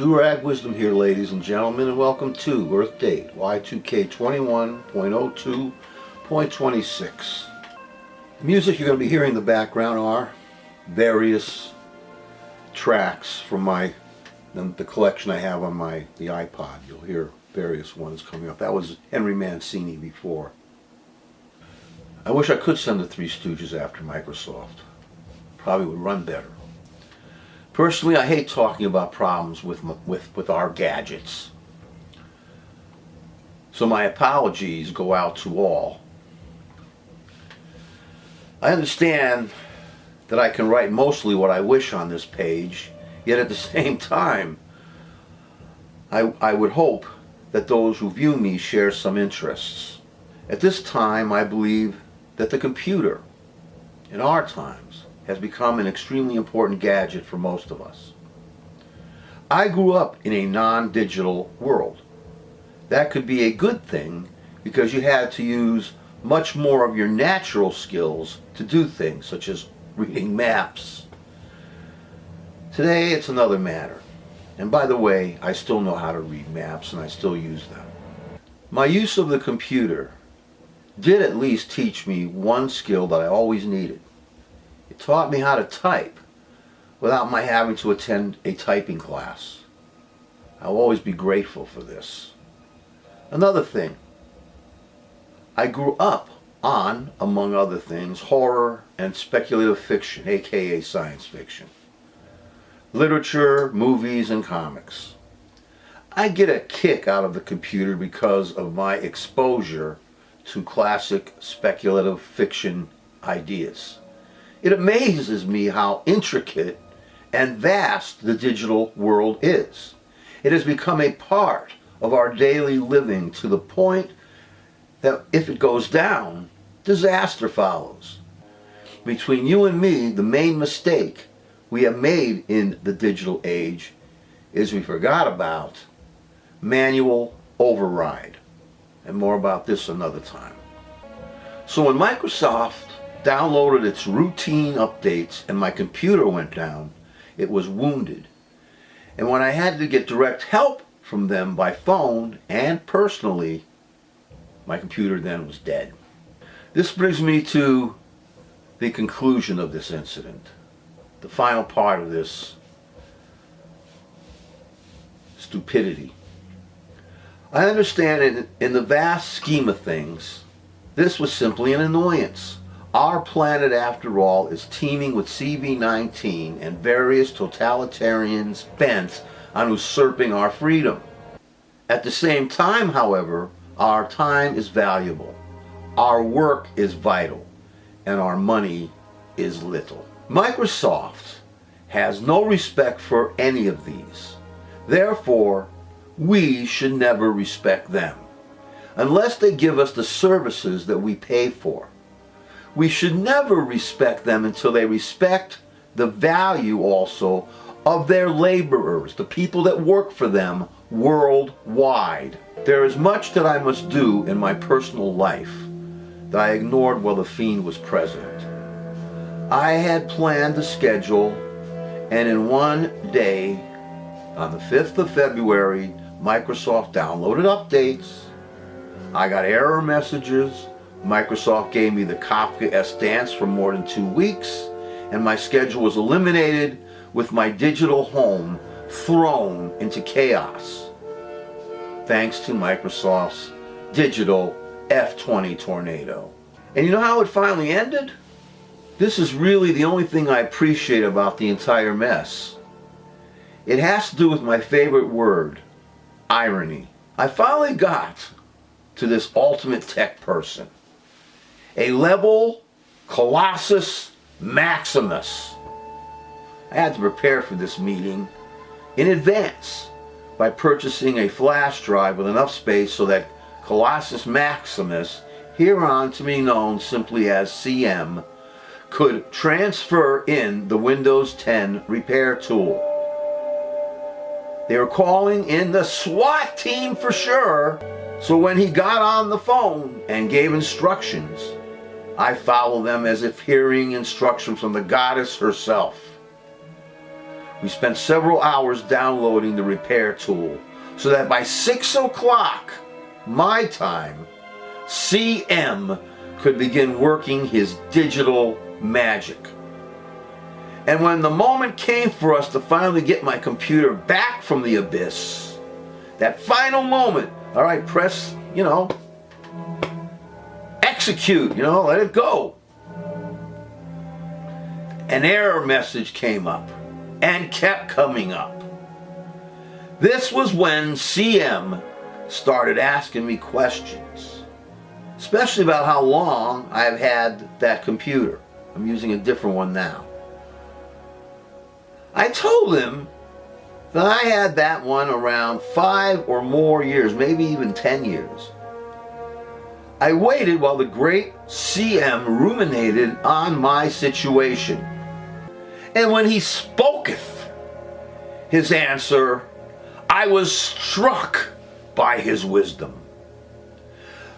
Durag Wisdom here, ladies and gentlemen, and welcome to Earth Date Y2K 21.02.26. The music you're going to be hearing in the background are various tracks from the collection I have on the iPod. You'll hear various ones coming up. That was Henry Mancini before. I wish I could send the Three Stooges after Microsoft. Probably would run better. Personally, I hate talking about problems with our gadgets. So my apologies go out to all. I understand that I can write mostly what I wish on this page, yet at the same time, I would hope that those who view me share some interests. At this time, I believe that the computer, in our times, has become an extremely important gadget for most of us. I grew up in a non-digital world. That could be a good thing because you had to use much more of your natural skills to do things such as reading maps. Today it's another matter. And by the way, I still know how to read maps and I still use them. My use of the computer did at least teach me one skill that I always needed. It taught me how to type without my having to attend a typing class. I'll always be grateful for this. Another thing, I grew up on, among other things, horror and speculative fiction, aka science fiction. Literature, movies, and comics. I get a kick out of the computer because of my exposure to classic speculative fiction ideas. It amazes me how intricate and vast the digital world is. It has become a part of our daily living to the point that if it goes down, disaster follows. Between you and me, the main mistake we have made in the digital age is we forgot about manual override. And more about this another time. So when Microsoft downloaded its routine updates and my computer went down, it was wounded. And when I had to get direct help from them by phone and personally, my computer then was dead. This brings me to the conclusion of this incident, the final part of this stupidity. I understand in the vast scheme of things, this was simply an annoyance. Our planet, after all, is teeming with CV-19 and various totalitarians bent on usurping our freedom. At the same time, however, our time is valuable, our work is vital, and our money is little. Microsoft has no respect for any of these. Therefore, we should never respect them, unless they give us the services that we pay for. We should never respect them until they respect the value also of their laborers, the people that work for them worldwide. There is much that I must do in my personal life that I ignored while the fiend was president. I had planned the schedule, and in one day, on the 5th of February, Microsoft downloaded updates. I got error messages. Microsoft gave me the Kafka dance for more than 2 weeks, and my schedule was eliminated with my digital home thrown into chaos. Thanks to Microsoft's digital F-20 tornado. And you know how it finally ended? This is really the only thing I appreciate about the entire mess. It has to do with my favorite word, irony. I finally got to this ultimate tech person. A level Colossus Maximus. I had to prepare for this meeting in advance by purchasing a flash drive with enough space so that Colossus Maximus, hereon to be known simply as CM, could transfer in the Windows 10 repair tool. They were calling in the SWAT team for sure, so when he got on the phone and gave instructions, I followed them as if hearing instructions from the goddess herself. We spent several hours downloading the repair tool so that by 6 o'clock my time, CM could begin working his digital magic. And when the moment came for us to finally get my computer back from the abyss, that final moment, all right, press, execute, let it go. An error message came up and kept coming up. This was when CM started asking me questions, especially about how long I've had that computer. I'm using a different one now. I told him that I had that one around 5 or more years, maybe even 10 years. I waited while the great CM ruminated on my situation. And when he spoketh his answer, I was struck by his wisdom.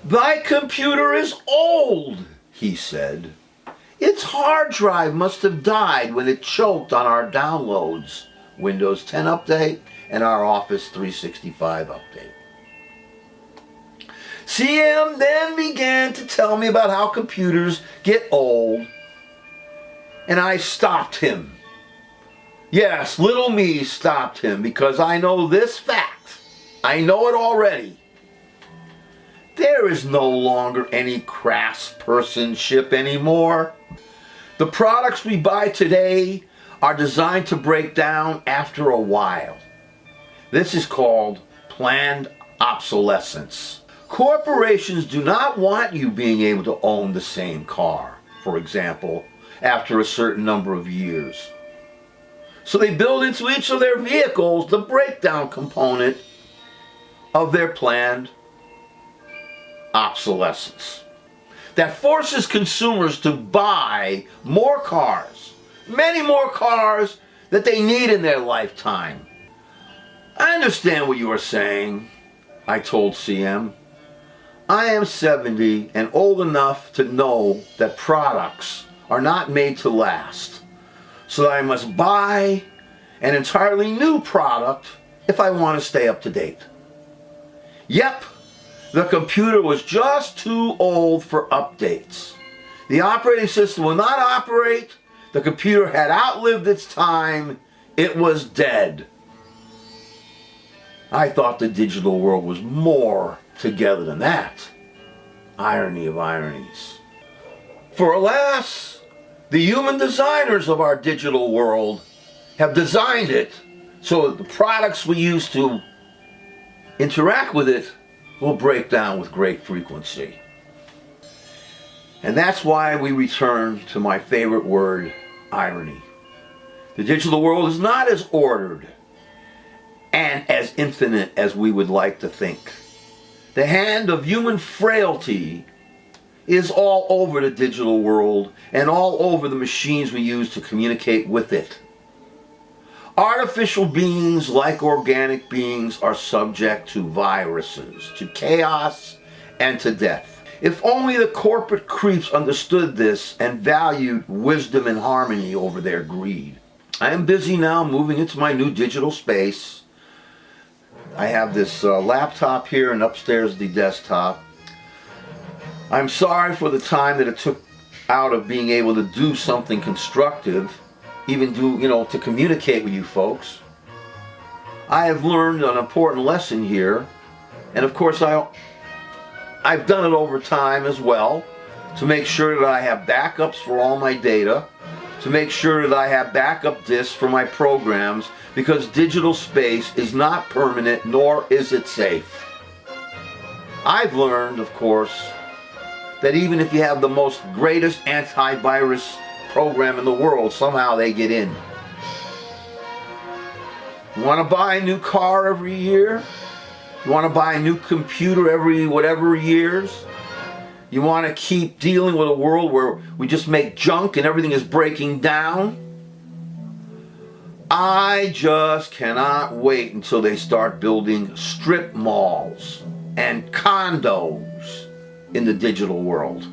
"Thy computer is old," he said. "Its hard drive must have died when it choked on our downloads, Windows 10 update and our Office 365 update." CM then began to tell me about how computers get old, and I stopped him. Yes, little me stopped him, because I know this fact. I know it already. There is no longer any craftspersonship anymore. The products we buy today are designed to break down after a while. This is called planned obsolescence. Corporations do not want you being able to own the same car, for example, after a certain number of years. So they build into each of their vehicles the breakdown component of their planned obsolescence that forces consumers to buy more cars, many more cars that they need in their lifetime. I understand what you are saying, I told CM. I am 70 and old enough to know that products are not made to last, so that I must buy an entirely new product if I want to stay up to date. Yep, the computer was just too old for updates. The operating system will not operate. The computer had outlived its time. It was dead. I thought the digital world was more together than that. Irony of ironies. For alas, the human designers of our digital world have designed it so that the products we use to interact with it will break down with great frequency. And that's why we return to my favorite word, irony. The digital world is not as ordered and as infinite as we would like to think. The hand of human frailty is all over the digital world and all over the machines we use to communicate with it. Artificial beings, like organic beings, are subject to viruses, to chaos, and to death. If only the corporate creeps understood this and valued wisdom and harmony over their greed. I am busy now moving into my new digital space. I have this laptop here and upstairs the desktop. I'm sorry for the time that it took out of being able to do something constructive, even to communicate with you folks. I have learned an important lesson here, and of course I've done it over time as well, to make sure that I have backups for all my data, to make sure that I have backup disks for my programs, because digital space is not permanent, nor is it safe. I've learned, of course, that even if you have the most greatest antivirus program in the world, somehow they get in. You want to buy a new car every year? You want to buy a new computer every whatever years? You want to keep dealing with a world where we just make junk and everything is breaking down? I just cannot wait until they start building strip malls and condos in the digital world.